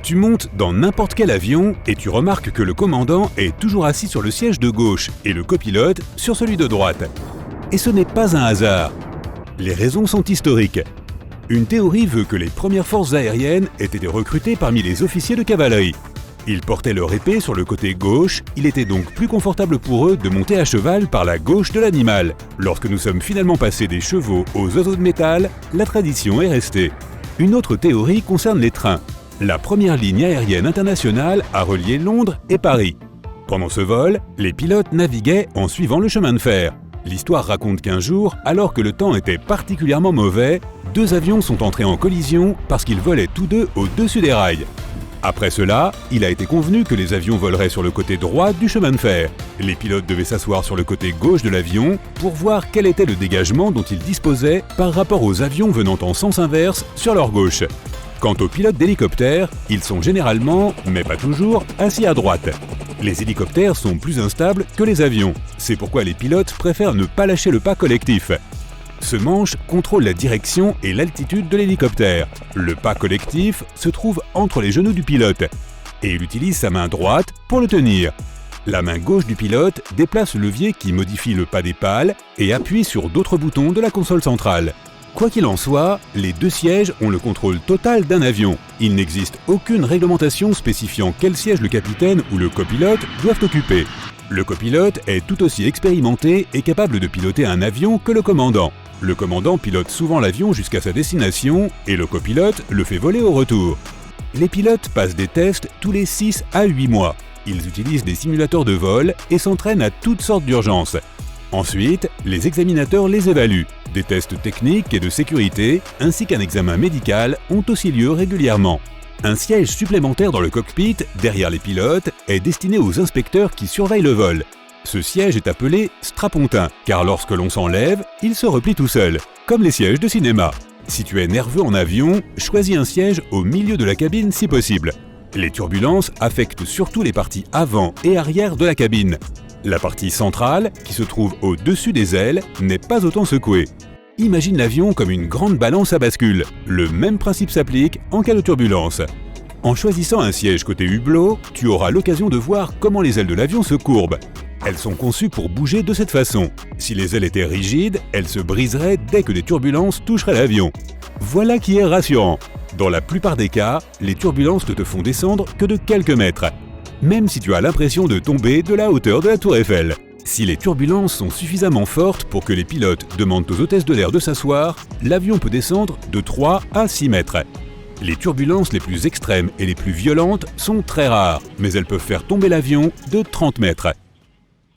Tu montes dans n'importe quel avion et tu remarques que le commandant est toujours assis sur le siège de gauche et le copilote sur celui de droite. Et ce n'est pas un hasard. Les raisons sont historiques. Une théorie veut que les premières forces aériennes aient été recrutées parmi les officiers de cavalerie. Ils portaient leur épée sur le côté gauche, il était donc plus confortable pour eux de monter à cheval par la gauche de l'animal. Lorsque nous sommes finalement passés des chevaux aux oiseaux de métal, la tradition est restée. Une autre théorie concerne les trains. La première ligne aérienne internationale a relié Londres et Paris. Pendant ce vol, les pilotes naviguaient en suivant le chemin de fer. L'histoire raconte qu'un jour, alors que le temps était particulièrement mauvais, deux avions sont entrés en collision parce qu'ils volaient tous deux au-dessus des rails. Après cela, il a été convenu que les avions voleraient sur le côté droit du chemin de fer. Les pilotes devaient s'asseoir sur le côté gauche de l'avion pour voir quel était le dégagement dont ils disposaient par rapport aux avions venant en sens inverse sur leur gauche. Quant aux pilotes d'hélicoptères, ils sont généralement, mais pas toujours, assis à droite. Les hélicoptères sont plus instables que les avions. C'est pourquoi les pilotes préfèrent ne pas lâcher le pas collectif. Ce manche contrôle la direction et l'altitude de l'hélicoptère. Le pas collectif se trouve entre les genoux du pilote et il utilise sa main droite pour le tenir. La main gauche du pilote déplace le levier qui modifie le pas des pales et appuie sur d'autres boutons de la console centrale. Quoi qu'il en soit, les deux sièges ont le contrôle total d'un avion. Il n'existe aucune réglementation spécifiant quel siège le capitaine ou le copilote doivent occuper. Le copilote est tout aussi expérimenté et capable de piloter un avion que le commandant. Le commandant pilote souvent l'avion jusqu'à sa destination et le copilote le fait voler au retour. Les pilotes passent des tests tous les 6 à 8 mois. Ils utilisent des simulateurs de vol et s'entraînent à toutes sortes d'urgences. Ensuite, les examinateurs les évaluent. Des tests techniques et de sécurité, ainsi qu'un examen médical, ont aussi lieu régulièrement. Un siège supplémentaire dans le cockpit, derrière les pilotes, est destiné aux inspecteurs qui surveillent le vol. Ce siège est appelé strapontin, car lorsque l'on s'enlève, il se replie tout seul, comme les sièges de cinéma. Si tu es nerveux en avion, choisis un siège au milieu de la cabine si possible. Les turbulences affectent surtout les parties avant et arrière de la cabine. La partie centrale, qui se trouve au-dessus des ailes, n'est pas autant secouée. Imagine l'avion comme une grande balance à bascule. Le même principe s'applique en cas de turbulence. En choisissant un siège côté hublot, tu auras l'occasion de voir comment les ailes de l'avion se courbent. Elles sont conçues pour bouger de cette façon. Si les ailes étaient rigides, elles se briseraient dès que des turbulences toucheraient l'avion. Voilà qui est rassurant. Dans la plupart des cas, les turbulences ne te font descendre que de quelques mètres. Même si tu as l'impression de tomber de la hauteur de la Tour Eiffel. Si les turbulences sont suffisamment fortes pour que les pilotes demandent aux hôtesses de l'air de s'asseoir, l'avion peut descendre de 3 à 6 mètres. Les turbulences les plus extrêmes et les plus violentes sont très rares, mais elles peuvent faire tomber l'avion de 30 mètres.